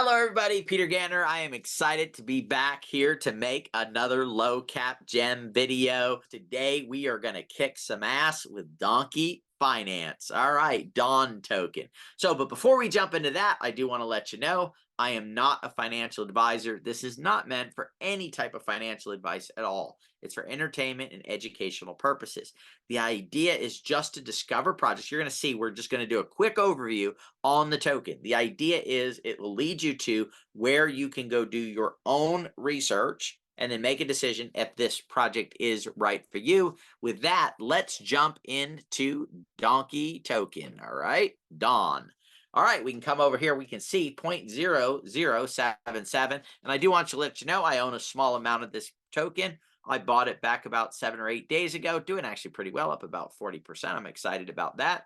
Hello, everybody. Peter Ganner. I am excited to be back here to make another low cap gem video. Today, we are going to kick some ass with Donkey Finance. All right, Dawn token. But before we jump into that, I do want to let you know I am not a financial advisor. This is not meant for any type of financial advice at all. It's for entertainment and educational purposes. The idea is just to discover projects. You're going to see we're just going to do a quick overview on the token. The idea is it will lead you to where you can go do your own research and then make a decision if this project is right for you. With that, let's jump into Donkey token. All right, Dawn. All right, we can come over here. We can see 0.0077. And I do want to let you know I own a small amount of this token. I bought it back about 7 or 8 days ago, doing actually pretty well, up about 40%. I'm excited about that.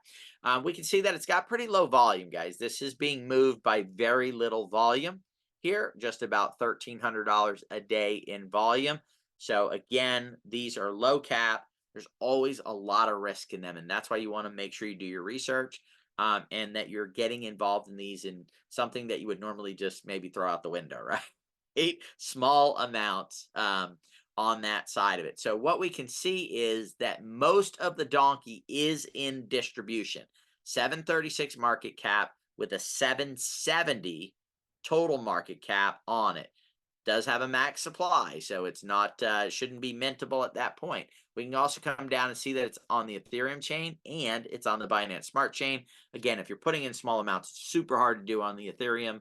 We can see that it's got pretty low volume, guys. This is being moved by very little volume here, just about $1,300 a day in volume. So again, these are low cap. There's always a lot of risk in them, and that's why you want to make sure you do your research and that you're getting involved in these in something that you would normally just maybe throw out the window, right? Small amounts on that side of it. So what we can see is that most of the Donkey is in distribution. 736 market cap with a 770 total market cap on it. Does have a max supply, so it's not shouldn't be mintable at that point. We can also come down and see that it's on the Ethereum chain and it's on the Binance Smart Chain. Again, if you're putting in small amounts, it's super hard to do on the Ethereum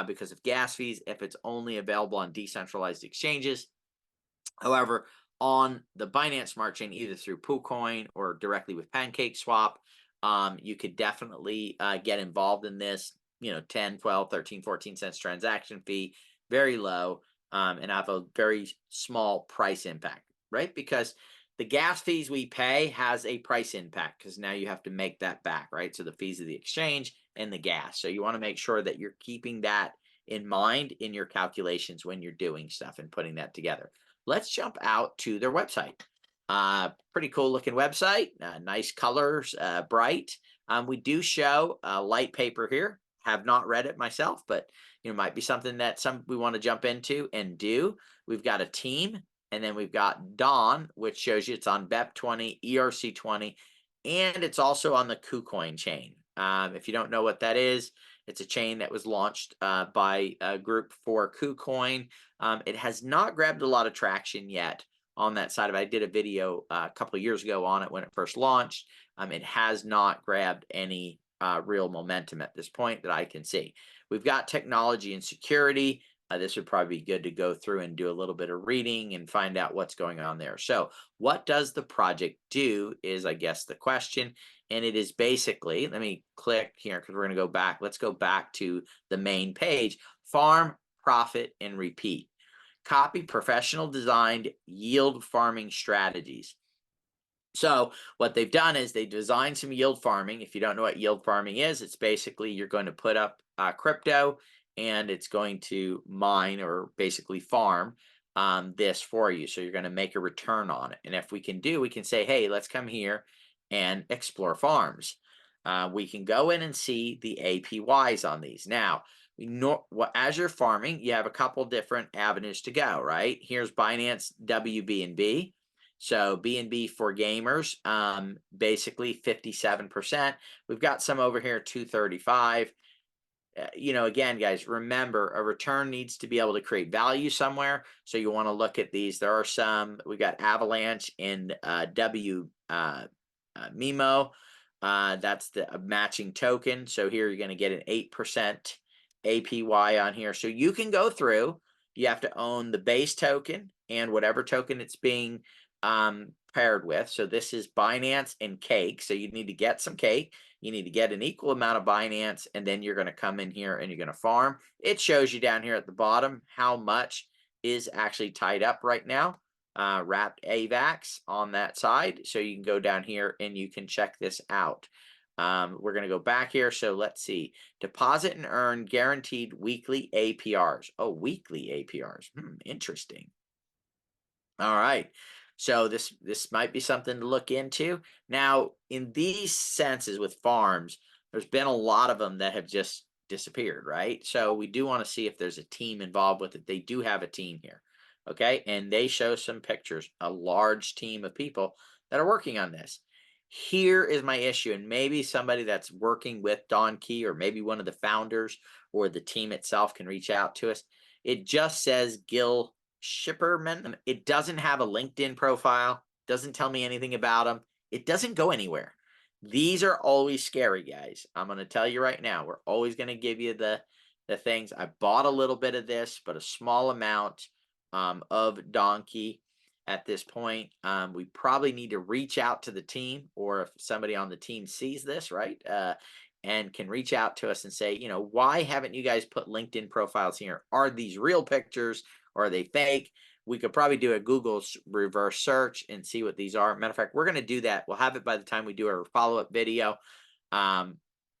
because of gas fees if it's only available on decentralized exchanges. However, on the Binance Smart Chain, either through PooCoin or directly with PancakeSwap, you could definitely get involved in this, 10, 12, 13, 14 cents transaction fee, very low, and have a very small price impact, right? Because the gas fees we pay has a price impact because now you have to make that back, right? So the fees of the exchange and the gas. So you want to make sure that you're keeping that in mind in your calculations when you're doing stuff and putting that together. Let's jump out to their website. Pretty cool looking website, nice colors, bright. We do show light paper here. Have not read it myself, but might be something that we want to jump into and do. We've got a team, and then we've got Dawn, which shows you it's on BEP20, ERC20, and it's also on the KuCoin chain. If you don't know what that is, it's a chain that was launched by a group for KuCoin. It has not grabbed a lot of traction yet on that side of it. I did a video a couple of years ago on it when it first launched. It has not grabbed any real momentum at this point that I can see. We've got technology and security. This would probably be good to go through and do a little bit of reading and find out what's going on there. So what does the project do is, I guess, the question. And it is basically, let me click here because we're going to go back. Let's go back to the main page. Farm, profit, and repeat. Copy professional designed yield farming strategies. So what they've done is they designed some yield farming. If you don't know what yield farming is, it's basically you're going to put up crypto and it's going to mine or basically farm this for you. So you're going to make a return on it. And if we can say, hey, let's come here and explore farms. We can go in and see the APYs on these. Now, as you're farming, you have a couple different avenues to go, right? Here's Binance WBNB. So BNB for gamers, basically 57%. We've got some over here, 235. Again, guys, remember a return needs to be able to create value somewhere. So you want to look at these. There are some, we got Avalanche and Mimo. That's the matching token. So here you're going to get an 8% APY on here. So you can go through, you have to own the base token and whatever token it's being paired with. So this is Binance and Cake. So you need to get some Cake. You need to get an equal amount of Binance, and then you're going to come in here and you're going to farm. It shows you down here at the bottom how much is actually tied up right now. Wrapped AVAX on that side. So you can go down here and you can check this out. We're going to go back here. So let's see. Deposit and earn guaranteed weekly APRs. Oh, weekly APRs. Interesting. All right. So this might be something to look into. Now, in these senses with farms, there's been a lot of them that have just disappeared, right? So we do want to see if there's a team involved with it. They do have a team here. Okay. And they show some pictures, a large team of people that are working on this. Here is my issue. And maybe somebody that's working with Don Key, or maybe one of the founders or the team itself, can reach out to us. It just says Gil Shipperman. It doesn't have a LinkedIn profile, doesn't tell me anything about him. It doesn't go anywhere. These are always scary, guys. I'm going to tell you right now, we're always going to give you the things. I bought a little bit of this, but a small amount of Donkey at this point. We probably need to reach out to the team, or if somebody on the team sees this, right, and can reach out to us and say, you know, why haven't you guys put LinkedIn profiles here? Are these real pictures, or are they fake? We could probably do a Google reverse search and see what these are. Matter of fact, we're going to do that. We'll have it by the time we do our follow-up video. You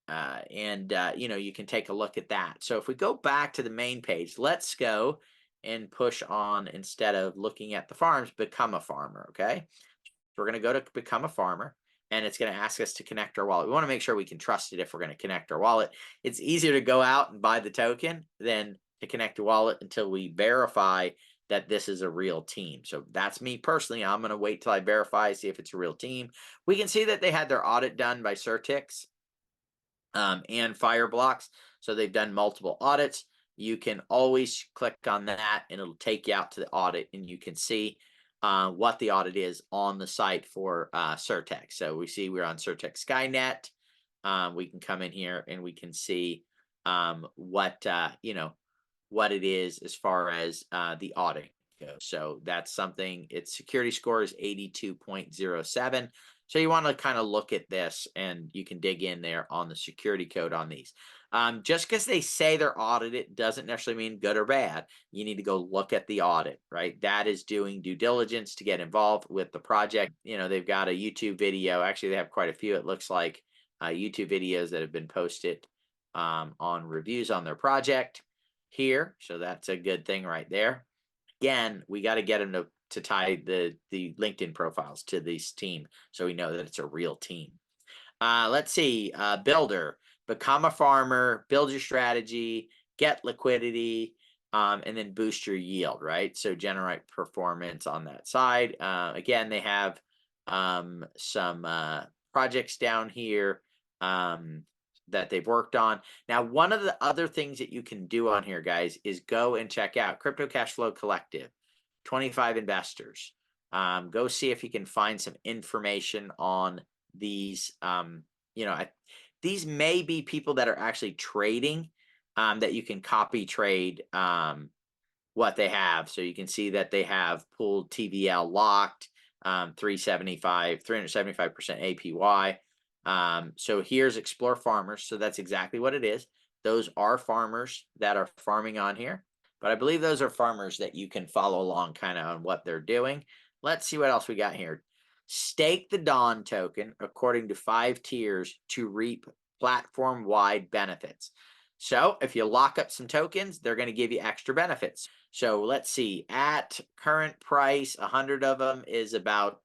know, you can take a look at that. So if we go back to the main page, let's go and push on, instead of looking at the farms, become a farmer. Okay. So we're going to go to become a farmer, and it's going to ask us to connect our wallet. We want to make sure we can trust it if we're going to connect our wallet. It's easier to go out and buy the token than to connect a wallet until we verify that this is a real team. So that's me personally. I'm going to wait till I verify, see if it's a real team. We can see that they had their audit done by Certix and Fireblocks. So they've done multiple audits. You can always click on that and it'll take you out to the audit, and you can see what the audit is on the site for Certex. So we see we're on Certex Skynet. We can come in here and we can see what, you know, what it is as far as the audit goes. So that's something, its security score is 82.07. So you want to kind of look at this, and you can dig in there on the security code on these. Just because they say they're audited doesn't necessarily mean good or bad. You need to go look at the audit, right? That is doing due diligence to get involved with the project. You know, they've got a YouTube video. Actually, they have quite a few, it looks like, YouTube videos that have been posted on reviews on their project here. So that's a good thing right there. Again, we got to get them to tie the LinkedIn profiles to this team, so we know that it's a real team. Let's see, builder, become a farmer, build your strategy, get liquidity, and then boost your yield, right? So generate performance on that side. Again, they have some projects down here that they've worked on. Now, one of the other things that you can do on here, guys, is go and check out Crypto Cash Flow Collective, 25 investors. Go see if you can find some information on these. You know, these may be people that are actually trading, that you can copy trade what they have. So you can see that they have pooled TVL locked, 375% APY. So here's Explore Farmers. So that's exactly what it is. Those are farmers that are farming on here, but I believe those are farmers that you can follow along kind of on what they're doing. Let's see what else we got here. Stake the Dawn token according to 5 tiers to reap platform-wide benefits. So if you lock up some tokens, they're going to give you extra benefits. So let's see, at current price, 100 of them is about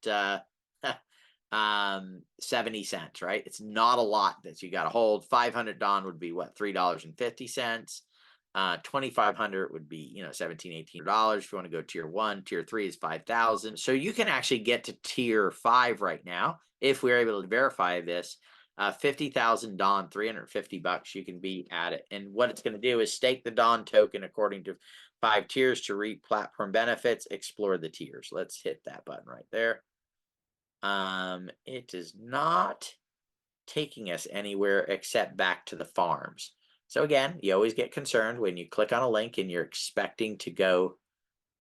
70 cents, right? It's not a lot that you got to hold. 500 Dawn would be what, $3.50. 2,500 would be, you know, $17, $18. If you want to go tier 1, tier 3 is 5,000. So you can actually get to tier 5 right now if we're able to verify this. 50,000 Dawn, $350. You can be at it. And what it's going to do is stake the Dawn token according to 5 tiers to reap platform benefits. Explore the tiers. Let's hit that button right there. It is not taking us anywhere except back to the farms. So again, you always get concerned when you click on a link and you're expecting to go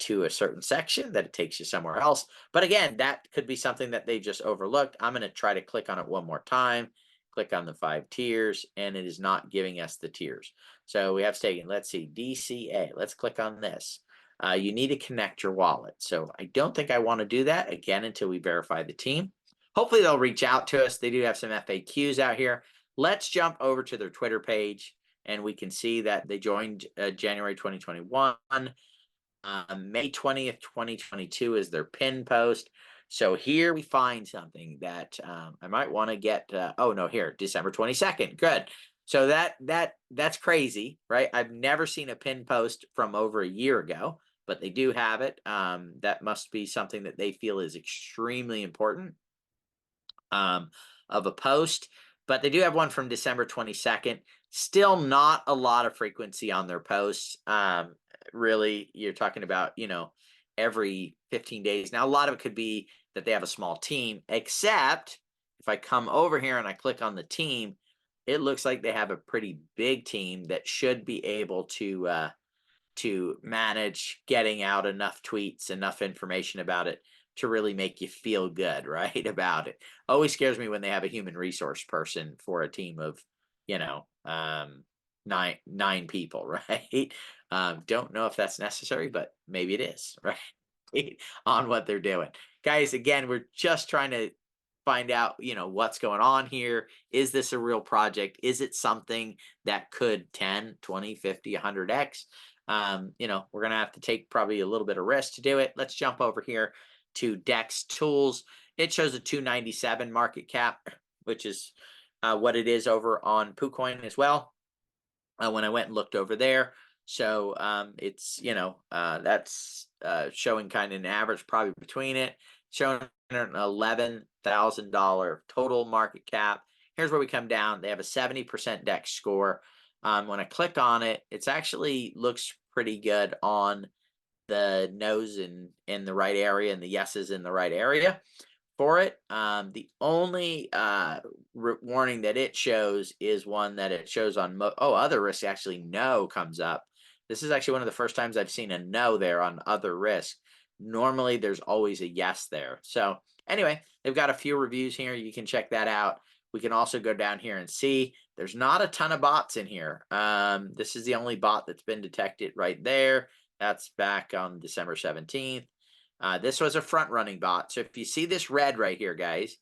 to a certain section that it takes you somewhere else. But again, that could be something that they just overlooked. I'm going to try to click on it one more time, click on the 5 tiers, and it is not giving us the tiers. So we have staking. Let's see, DCA. Let's click on this. You need to connect your wallet. So I don't think I want to do that again until we verify the team. Hopefully they'll reach out to us. They do have some FAQs out here. Let's jump over to their Twitter page, and we can see that they joined January 2021. May 20th, 2022 is their pin post. So here we find something that I might want to get. Oh, no, here, December 22nd. Good. So that's crazy, right? I've never seen a pin post from over a year ago, but they do have it. That must be something that they feel is extremely important, um, of a post. But they do have one from December 22nd. Still not a lot of frequency on their posts. Really, you're talking about, every 15 days. Now, a lot of it could be that they have a small team, except if I come over here and I click on the team, it looks like they have a pretty big team that should be able to manage getting out enough tweets, enough information about it to really make you feel good, right? About it. Always scares me when they have a human resource person for a team of, you know, um, nine people, right? Don't know if that's necessary, but maybe it is, right? On what they're doing. Guys, again, we're just trying to find out, what's going on here. Is this a real project? Is it something that could 10, 20, 50, 100x? We're going to have to take probably a little bit of risk to do it. Let's jump over here to DEX Tools. It shows a 297 market cap, which is what it is over on PooCoin as well. When I went and looked over there. So it's, that's showing kind of an average probably between it, showing an $11,000 total market cap. Here's where we come down. They have a 70% DEX score. When I click on it, it's actually looks pretty good on the no's in the right area and the yeses in the right area for it. The only warning that it shows is one that it shows on other risks. Actually, no comes up. This is actually one of the first times I've seen a no there on other risk. Normally there's always a yes there. So anyway, they've got a few reviews here. You can check that out. We can also go down here and see there's not a ton of bots in here. This is the only bot that's been detected right there. That's back on December 17th. This was a front running bot. So if you see this red right here, guys,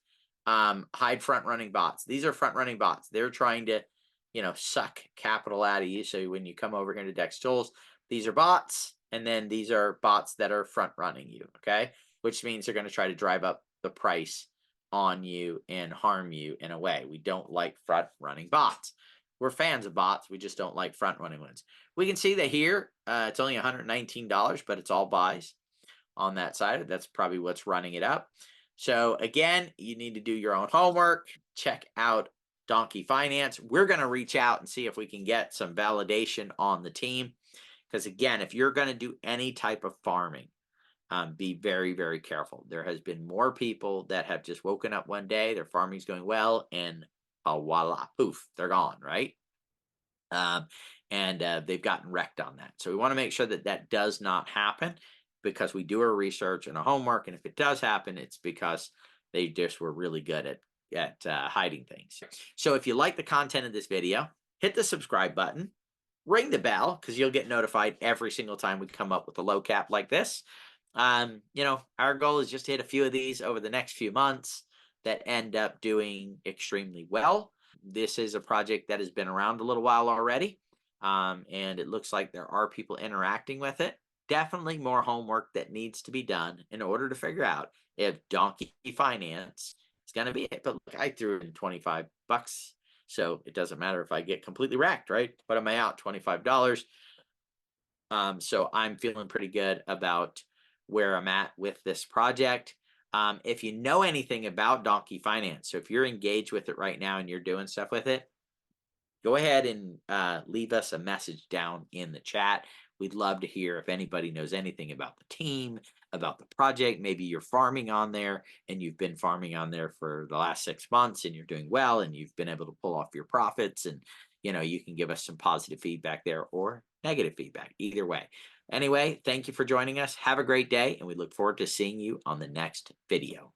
hide front running bots. These are front running bots. They're trying to, suck capital out of you. So when you come over here to DEX Tools, these are bots. And then these are bots that are front running you. Okay. Which means they're going to try to drive up the price on you and harm you in a way. We don't like front running bots. We're fans of bots. We just don't like front running ones. We can see that here, it's only $119, but it's all buys on that side. That's probably what's running it up. So again, you need to do your own homework. Check out Donkey Finance. We're going to reach out and see if we can get some validation on the team. Because again, if you're going to do any type of farming, be very, very careful. There has been more people that have just woken up one day, their farming's going well, and voila, poof, they're gone, right? They've gotten wrecked on that. So we want to make sure that that does not happen, because we do our research and our homework. And if it does happen, it's because they just were really good at hiding things. So if you like the content of this video, hit the subscribe button, ring the bell, because you'll get notified every single time we come up with a low cap like this. Our goal is just to hit a few of these over the next few months that end up doing extremely well. This is a project that has been around a little while already. And it looks like there are people interacting with it. Definitely more homework that needs to be done in order to figure out if Donkey Finance is going to be it. But look, I threw in $25, so it doesn't matter if I get completely wrecked, right? What am I out? $25. So I'm feeling pretty good about where I'm at with this project. If you know anything about Donkey Finance, so if you're engaged with it right now and you're doing stuff with it, go ahead and leave us a message down in the chat. We'd love to hear if anybody knows anything about the team, about the project. Maybe you're farming on there and you've been farming on there for the last 6 months and you're doing well and you've been able to pull off your profits, and you can give us some positive feedback there or negative feedback, either way. Anyway, thank you for joining us. Have a great day, and we look forward to seeing you on the next video.